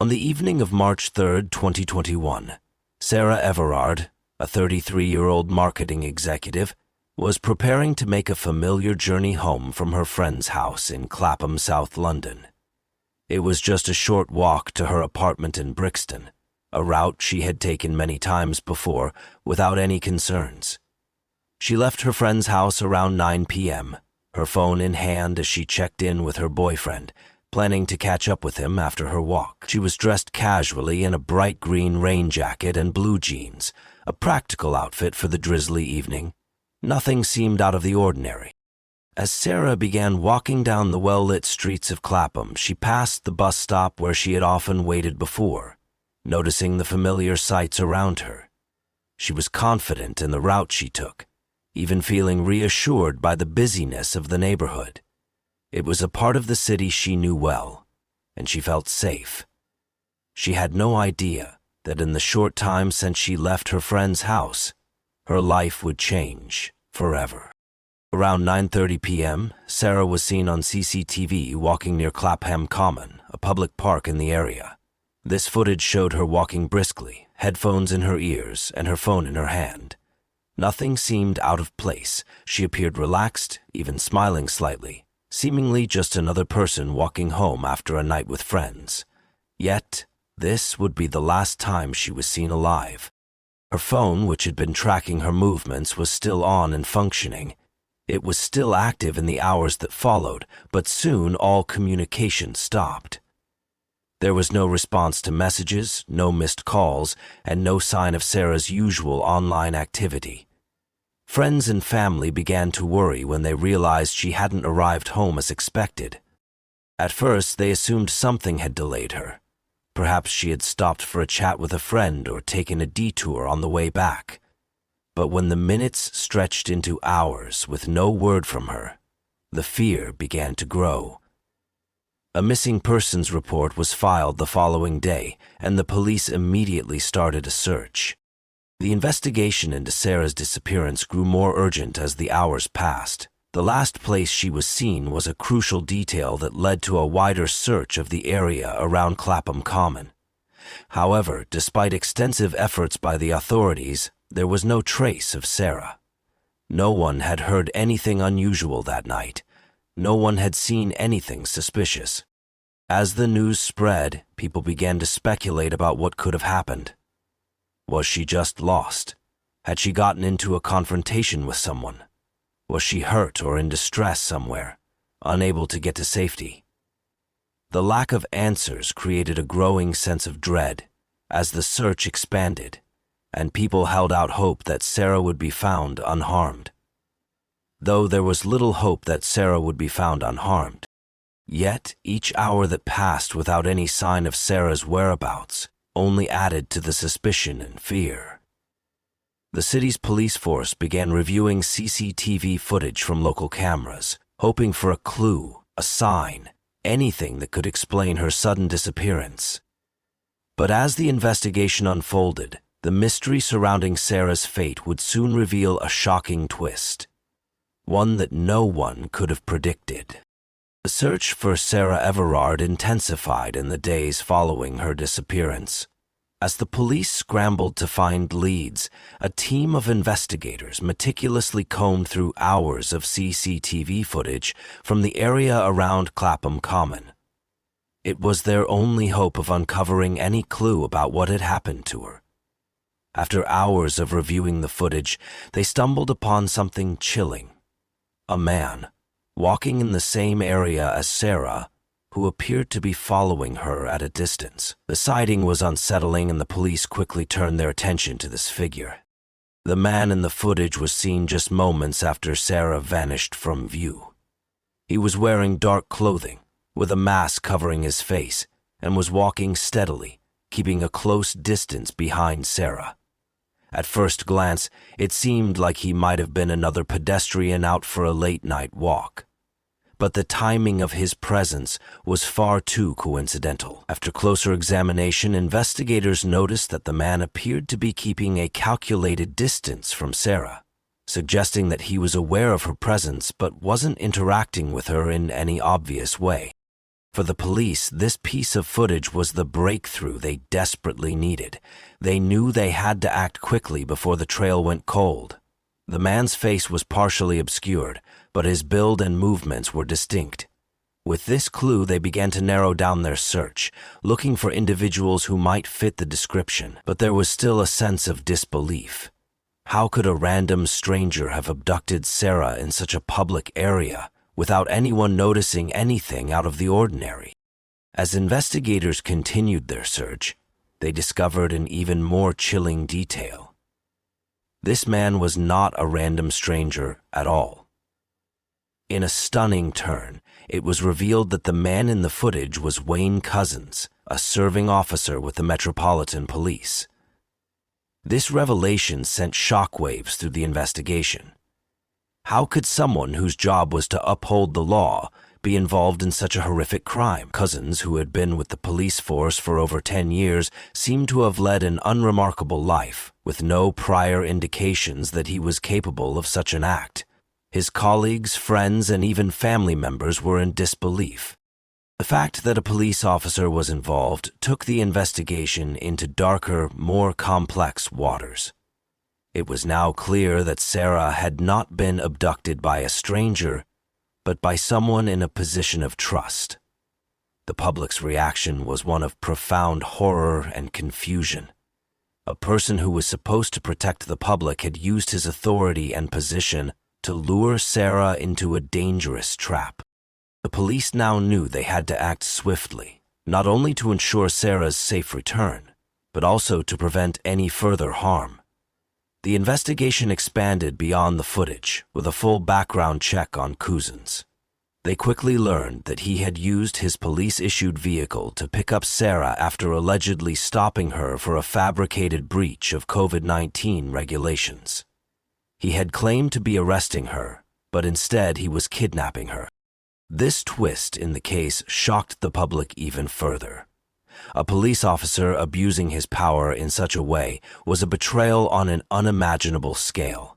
On the evening of March 3, 2021, Sarah Everard, a 33-year-old marketing executive, was preparing to make a familiar journey home from her friend's house in Clapham, South London. It was just a short walk to her apartment in Brixton, a route she had taken many times before without any concerns. She left her friend's house around 9 p.m., her phone in hand as she checked in with her boyfriend, planning to catch up with him after her walk. She was dressed casually in a bright green rain jacket and blue jeans, a practical outfit for the drizzly evening. Nothing seemed out of the ordinary. As Sarah began walking down the well-lit streets of Clapham, she passed the bus stop where she had often waited before, noticing the familiar sights around her. She was confident in the route she took, even feeling reassured by the busyness of the neighborhood. It was a part of the city she knew well, and she felt safe. She had no idea that in the short time since she left her friend's house, her life would change forever. Around 9:30 p.m., Sarah was seen on CCTV walking near Clapham Common, a public park in the area. This footage showed her walking briskly, headphones in her ears and her phone in her hand. Nothing seemed out of place. She appeared relaxed, even smiling slightly, seemingly just another person walking home after a night with friends. Yet, this would be the last time she was seen alive. Her phone, which had been tracking her movements, was still on and functioning. It was still active in the hours that followed, but soon all communication stopped. There was no response to messages, no missed calls, and no sign of Sarah's usual online activity. Friends and family began to worry when they realized she hadn't arrived home as expected. At first, they assumed something had delayed her. Perhaps she had stopped for a chat with a friend or taken a detour on the way back. But when the minutes stretched into hours with no word from her, the fear began to grow. A missing persons report was filed the following day, and the police immediately started a search. The investigation into Sarah's disappearance grew more urgent as the hours passed. The last place she was seen was a crucial detail that led to a wider search of the area around Clapham Common. However, despite extensive efforts by the authorities, there was no trace of Sarah. No one had heard anything unusual that night. No one had seen anything suspicious. As the news spread, people began to speculate about what could have happened. Was she just lost? Had she gotten into a confrontation with someone? Was she hurt or in distress somewhere, unable to get to safety? The lack of answers created a growing sense of dread as the search expanded, and people held out hope that Sarah would be found unharmed. Though there was little hope that Sarah would be found unharmed, yet each hour that passed without any sign of Sarah's whereabouts only added to the suspicion and fear. The city's police force began reviewing CCTV footage from local cameras, hoping for a clue, a sign, anything that could explain her sudden disappearance. But as the investigation unfolded, the mystery surrounding Sarah's fate would soon reveal a shocking twist, one that no one could have predicted. The search for Sarah Everard intensified in the days following her disappearance. As the police scrambled to find leads, a team of investigators meticulously combed through hours of CCTV footage from the area around Clapham Common. It was their only hope of uncovering any clue about what had happened to her. After hours of reviewing the footage, they stumbled upon something chilling. A man, walking in the same area as Sarah, who appeared to be following her at a distance. The sighting was unsettling, and the police quickly turned their attention to this figure. The man in the footage was seen just moments after Sarah vanished from view. He was wearing dark clothing, with a mask covering his face, and was walking steadily, keeping a close distance behind Sarah. At first glance, it seemed like he might have been another pedestrian out for a late-night walk. But the timing of his presence was far too coincidental. After closer examination, investigators noticed that the man appeared to be keeping a calculated distance from Sarah, suggesting that he was aware of her presence but wasn't interacting with her in any obvious way. For the police, this piece of footage was the breakthrough they desperately needed. They knew they had to act quickly before the trail went cold. The man's face was partially obscured, but his build and movements were distinct. With this clue, they began to narrow down their search, looking for individuals who might fit the description, but there was still a sense of disbelief. How could a random stranger have abducted Sarah in such a public area without anyone noticing anything out of the ordinary? As investigators continued their search, they discovered an even more chilling detail. This man was not a random stranger at all. In a stunning turn, it was revealed that the man in the footage was Wayne Couzens, a serving officer with the Metropolitan Police. This revelation sent shockwaves through the investigation. How could someone whose job was to uphold the law be involved in such a horrific crime? Couzens, who had been with the police force for over 10 years, seemed to have led an unremarkable life, with no prior indications that he was capable of such an act. His colleagues, friends, and even family members were in disbelief. The fact that a police officer was involved took the investigation into darker, more complex waters. It was now clear that Sarah had not been abducted by a stranger, but by someone in a position of trust. The public's reaction was one of profound horror and confusion. A person who was supposed to protect the public had used his authority and position to lure Sarah into a dangerous trap. The police now knew they had to act swiftly, not only to ensure Sarah's safe return, but also to prevent any further harm. The investigation expanded beyond the footage, with a full background check on Couzens. They quickly learned that he had used his police-issued vehicle to pick up Sarah after allegedly stopping her for a fabricated breach of COVID-19 regulations. He had claimed to be arresting her, but instead he was kidnapping her. This twist in the case shocked the public even further. A police officer abusing his power in such a way was a betrayal on an unimaginable scale.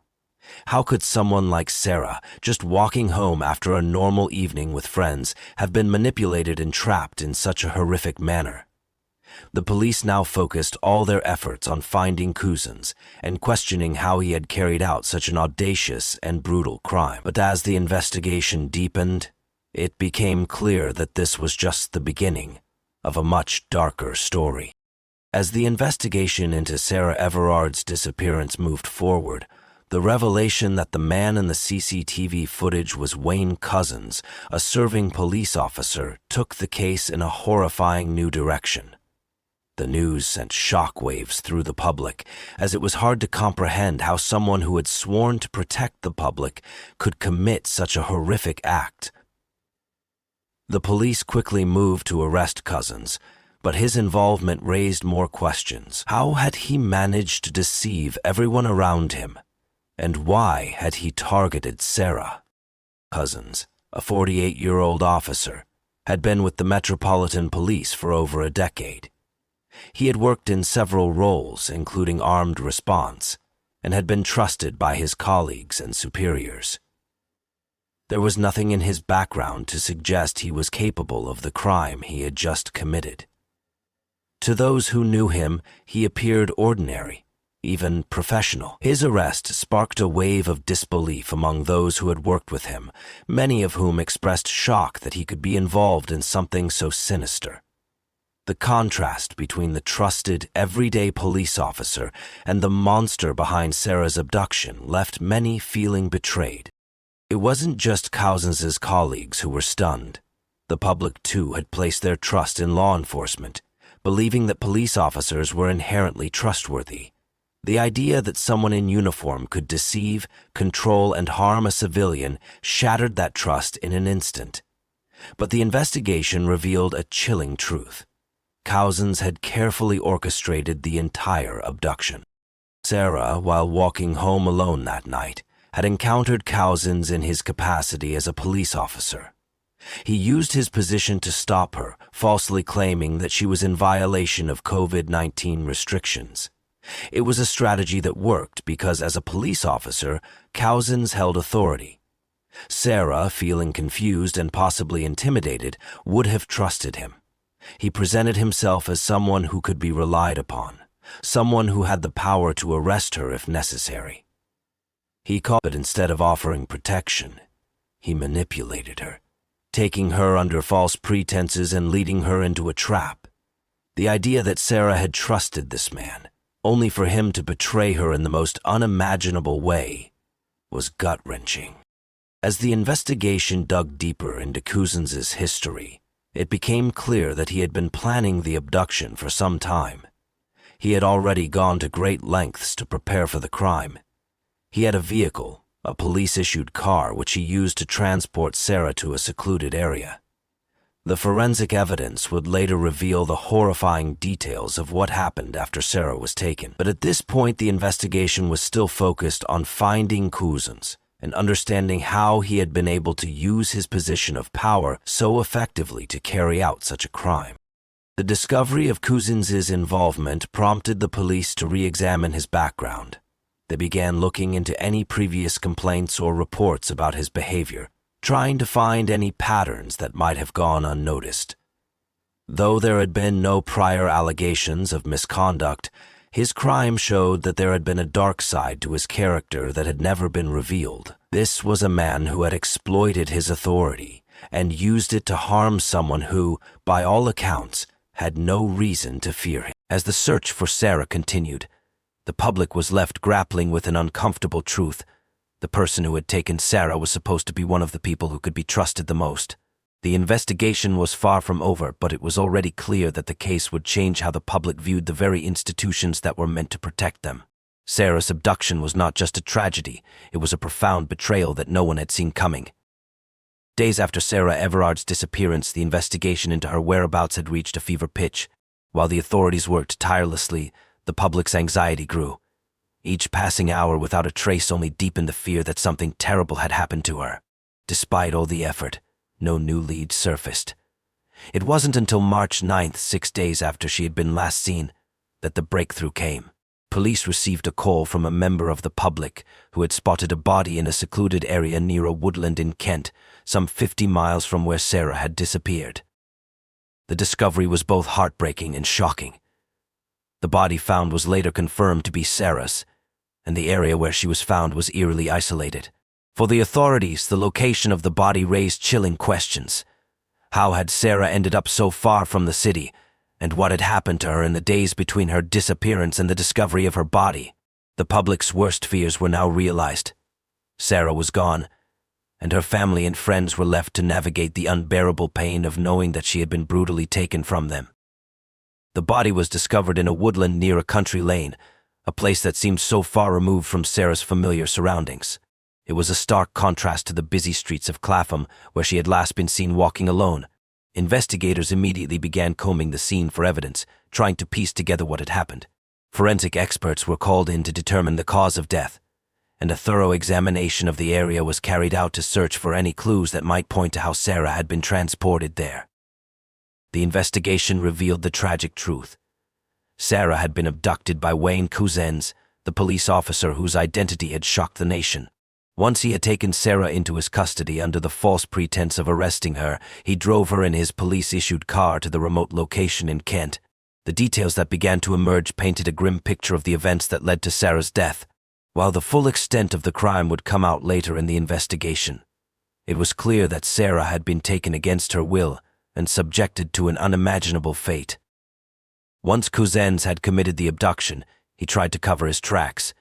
How could someone like Sarah, just walking home after a normal evening with friends, have been manipulated and trapped in such a horrific manner? The police now focused all their efforts on finding Couzens and questioning how he had carried out such an audacious and brutal crime. But as the investigation deepened, it became clear that this was just the beginning of a much darker story. As the investigation into Sarah Everard's disappearance moved forward, the revelation that the man in the CCTV footage was Wayne Couzens, a serving police officer, took the case in a horrifying new direction. The news sent shockwaves through the public, as it was hard to comprehend how someone who had sworn to protect the public could commit such a horrific act. The police quickly moved to arrest Couzens, but his involvement raised more questions. How had he managed to deceive everyone around him? And why had he targeted Sarah? Couzens, a 48-year-old officer, had been with the Metropolitan Police for over a decade. He had worked in several roles, including armed response, and had been trusted by his colleagues and superiors. There was nothing in his background to suggest he was capable of the crime he had just committed. To those who knew him, he appeared ordinary, even professional. His arrest sparked a wave of disbelief among those who had worked with him, many of whom expressed shock that he could be involved in something so sinister. The contrast between the trusted, everyday police officer and the monster behind Sarah's abduction left many feeling betrayed. It wasn't just Couzens' colleagues who were stunned. The public, too, had placed their trust in law enforcement, believing that police officers were inherently trustworthy. The idea that someone in uniform could deceive, control, and harm a civilian shattered that trust in an instant. But the investigation revealed a chilling truth. Couzens had carefully orchestrated the entire abduction. Sarah, while walking home alone that night, had encountered Couzens in his capacity as a police officer. He used his position to stop her, falsely claiming that she was in violation of COVID-19 restrictions. It was a strategy that worked because, as a police officer, Couzens held authority. Sarah, feeling confused and possibly intimidated, would have trusted him. He presented himself as someone who could be relied upon, someone who had the power to arrest her if necessary. But instead of offering protection, he manipulated her, taking her under false pretenses and leading her into a trap. The idea that Sarah had trusted this man, only for him to betray her in the most unimaginable way, was gut-wrenching. As the investigation dug deeper into Cousins' history, it became clear that he had been planning the abduction for some time. He had already gone to great lengths to prepare for the crime. He had a vehicle, a police-issued car, which he used to transport Sarah to a secluded area. The forensic evidence would later reveal the horrifying details of what happened after Sarah was taken. But at this point, the investigation was still focused on finding Cousins and understanding how he had been able to use his position of power so effectively to carry out such a crime. The discovery of Cousins' involvement prompted the police to re-examine his background. They began looking into any previous complaints or reports about his behavior, trying to find any patterns that might have gone unnoticed. Though there had been no prior allegations of misconduct, his crime showed that there had been a dark side to his character that had never been revealed. This was a man who had exploited his authority and used it to harm someone who, by all accounts, had no reason to fear him. As the search for Sarah continued, the public was left grappling with an uncomfortable truth. The person who had taken Sarah was supposed to be one of the people who could be trusted the most. The investigation was far from over, but it was already clear that the case would change how the public viewed the very institutions that were meant to protect them. Sarah's abduction was not just a tragedy, it was a profound betrayal that no one had seen coming. Days after Sarah Everard's disappearance, the investigation into her whereabouts had reached a fever pitch. While the authorities worked tirelessly, the public's anxiety grew. Each passing hour without a trace only deepened the fear that something terrible had happened to her. Despite all the effort, no new leads surfaced. It wasn't until March 9th, 6 days after she had been last seen, that the breakthrough came. Police received a call from a member of the public who had spotted a body in a secluded area near a woodland in Kent, some 50 miles from where Sarah had disappeared. The discovery was both heartbreaking and shocking. The body found was later confirmed to be Sarah's, and the area where she was found was eerily isolated. For the authorities, the location of the body raised chilling questions. How had Sarah ended up so far from the city, and what had happened to her in the days between her disappearance and the discovery of her body? The public's worst fears were now realized. Sarah was gone, and her family and friends were left to navigate the unbearable pain of knowing that she had been brutally taken from them. The body was discovered in a woodland near a country lane, a place that seemed so far removed from Sarah's familiar surroundings. It was a stark contrast to the busy streets of Clapham, where she had last been seen walking alone. Investigators immediately began combing the scene for evidence, trying to piece together what had happened. Forensic experts were called in to determine the cause of death, and a thorough examination of the area was carried out to search for any clues that might point to how Sarah had been transported there. The investigation revealed the tragic truth. Sarah had been abducted by Wayne Cousins, the police officer whose identity had shocked the nation. Once he had taken Sarah into his custody under the false pretense of arresting her, he drove her in his police-issued car to the remote location in Kent. The details that began to emerge painted a grim picture of the events that led to Sarah's death. While the full extent of the crime would come out later in the investigation, it was clear that Sarah had been taken against her will and subjected to an unimaginable fate. Once Cousins had committed the abduction, he tried to cover his tracks.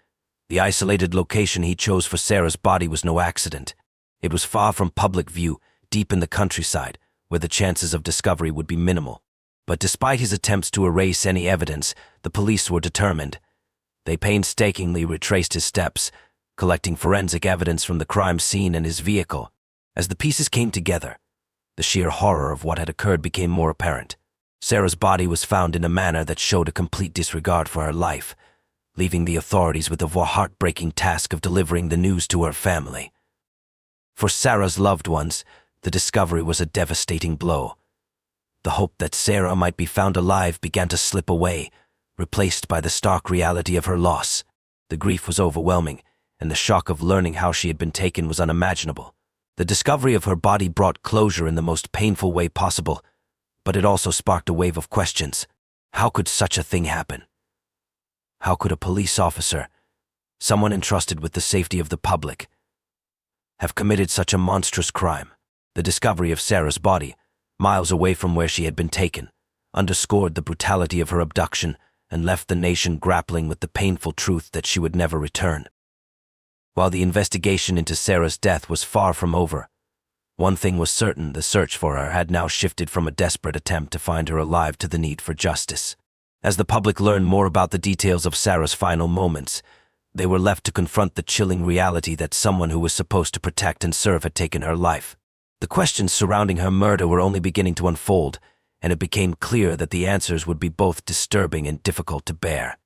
The isolated location he chose for Sarah's body was no accident. It was far from public view, deep in the countryside, where the chances of discovery would be minimal. But despite his attempts to erase any evidence, the police were determined. They painstakingly retraced his steps, collecting forensic evidence from the crime scene and his vehicle. As the pieces came together, the sheer horror of what had occurred became more apparent. Sarah's body was found in a manner that showed a complete disregard for her life, leaving the authorities with the heartbreaking task of delivering the news to her family. For Sarah's loved ones, the discovery was a devastating blow. The hope that Sarah might be found alive began to slip away, replaced by the stark reality of her loss. The grief was overwhelming, and the shock of learning how she had been taken was unimaginable. The discovery of her body brought closure in the most painful way possible, but it also sparked a wave of questions. How could such a thing happen? How could a police officer, someone entrusted with the safety of the public, have committed such a monstrous crime? The discovery of Sarah's body, miles away from where she had been taken, underscored the brutality of her abduction and left the nation grappling with the painful truth that she would never return. While the investigation into Sarah's death was far from over, one thing was certain: the search for her had now shifted from a desperate attempt to find her alive to the need for justice. As the public learned more about the details of Sarah's final moments, they were left to confront the chilling reality that someone who was supposed to protect and serve had taken her life. The questions surrounding her murder were only beginning to unfold, and it became clear that the answers would be both disturbing and difficult to bear.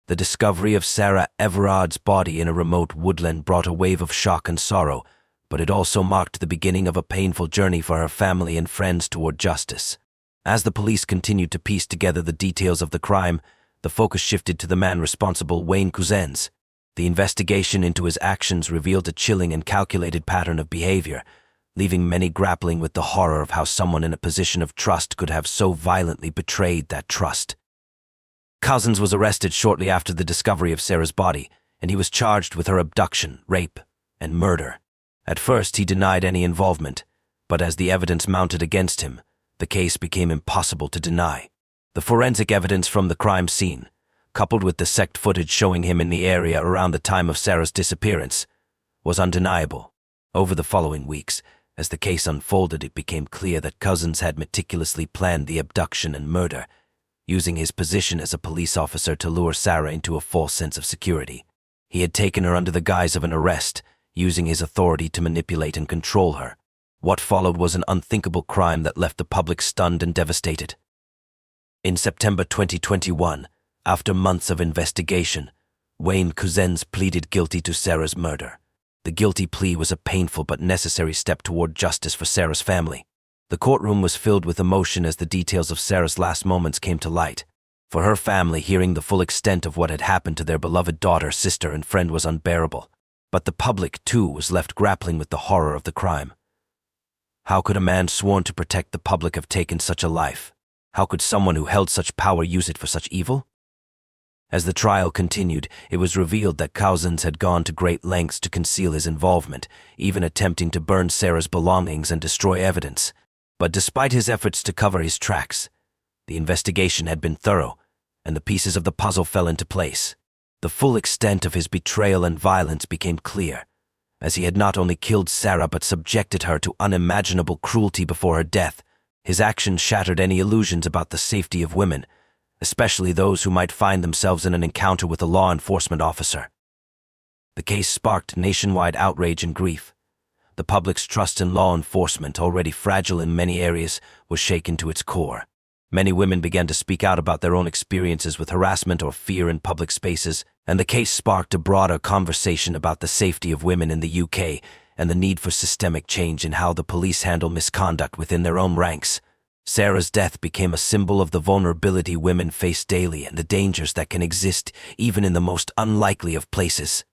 The discovery of Sarah Everard's body in a remote woodland brought a wave of shock and sorrow, but it also marked the beginning of a painful journey for her family and friends toward justice. As the police continued to piece together the details of the crime, the focus shifted to the man responsible, Wayne Couzens. The investigation into his actions revealed a chilling and calculated pattern of behavior, leaving many grappling with the horror of how someone in a position of trust could have so violently betrayed that trust. Couzens was arrested shortly after the discovery of Sarah's body, and he was charged with her abduction, rape, and murder. At first, he denied any involvement, but as the evidence mounted against him, the case became impossible to deny. The forensic evidence from the crime scene, coupled with the SECT footage showing him in the area around the time of Sarah's disappearance, was undeniable. Over the following weeks, as the case unfolded, it became clear that Couzens had meticulously planned the abduction and murder, using his position as a police officer to lure Sarah into a false sense of security. He had taken her under the guise of an arrest, using his authority to manipulate and control her. What followed was an unthinkable crime that left the public stunned and devastated. In September 2021, after months of investigation, Wayne Couzens pleaded guilty to Sarah's murder. The guilty plea was a painful but necessary step toward justice for Sarah's family. The courtroom was filled with emotion as the details of Sarah's last moments came to light. For her family, hearing the full extent of what had happened to their beloved daughter, sister, and friend was unbearable. But the public, too, was left grappling with the horror of the crime. How could a man sworn to protect the public have taken such a life? How could someone who held such power use it for such evil? As the trial continued, it was revealed that Couzens had gone to great lengths to conceal his involvement, even attempting to burn Sarah's belongings and destroy evidence. But despite his efforts to cover his tracks, the investigation had been thorough, and the pieces of the puzzle fell into place. The full extent of his betrayal and violence became clear, as he had not only killed Sarah but subjected her to unimaginable cruelty before her death. His actions shattered any illusions about the safety of women, especially those who might find themselves in an encounter with a law enforcement officer. The case sparked nationwide outrage and grief. The public's trust in law enforcement, already fragile in many areas, was shaken to its core. Many women began to speak out about their own experiences with harassment or fear in public spaces, and the case sparked a broader conversation about the safety of women in the UK and the need for systemic change in how the police handle misconduct within their own ranks. Sarah's death became a symbol of the vulnerability women face daily and the dangers that can exist even in the most unlikely of places.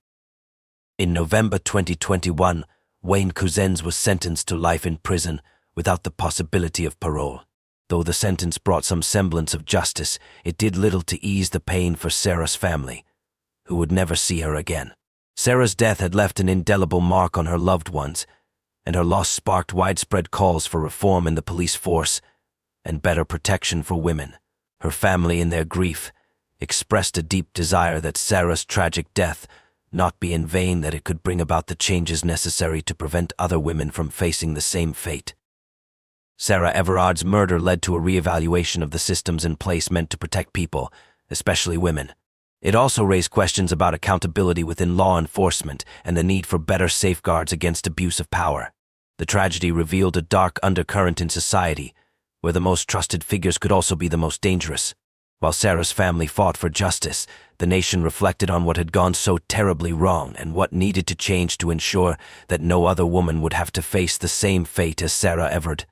In November 2021, Wayne Couzens was sentenced to life in prison without the possibility of parole. Though the sentence brought some semblance of justice, it did little to ease the pain for Sarah's family, who would never see her again. Sarah's death had left an indelible mark on her loved ones, and her loss sparked widespread calls for reform in the police force and better protection for women. Her family, in their grief, expressed a deep desire that Sarah's tragic death not be in vain, that it could bring about the changes necessary to prevent other women from facing the same fate. Sarah Everard's murder led to a reevaluation of the systems in place meant to protect people, especially women. It also raised questions about accountability within law enforcement and the need for better safeguards against abuse of power. The tragedy revealed a dark undercurrent in society, where the most trusted figures could also be the most dangerous. While Sarah's family fought for justice, the nation reflected on what had gone so terribly wrong and what needed to change to ensure that no other woman would have to face the same fate as Sarah Everard.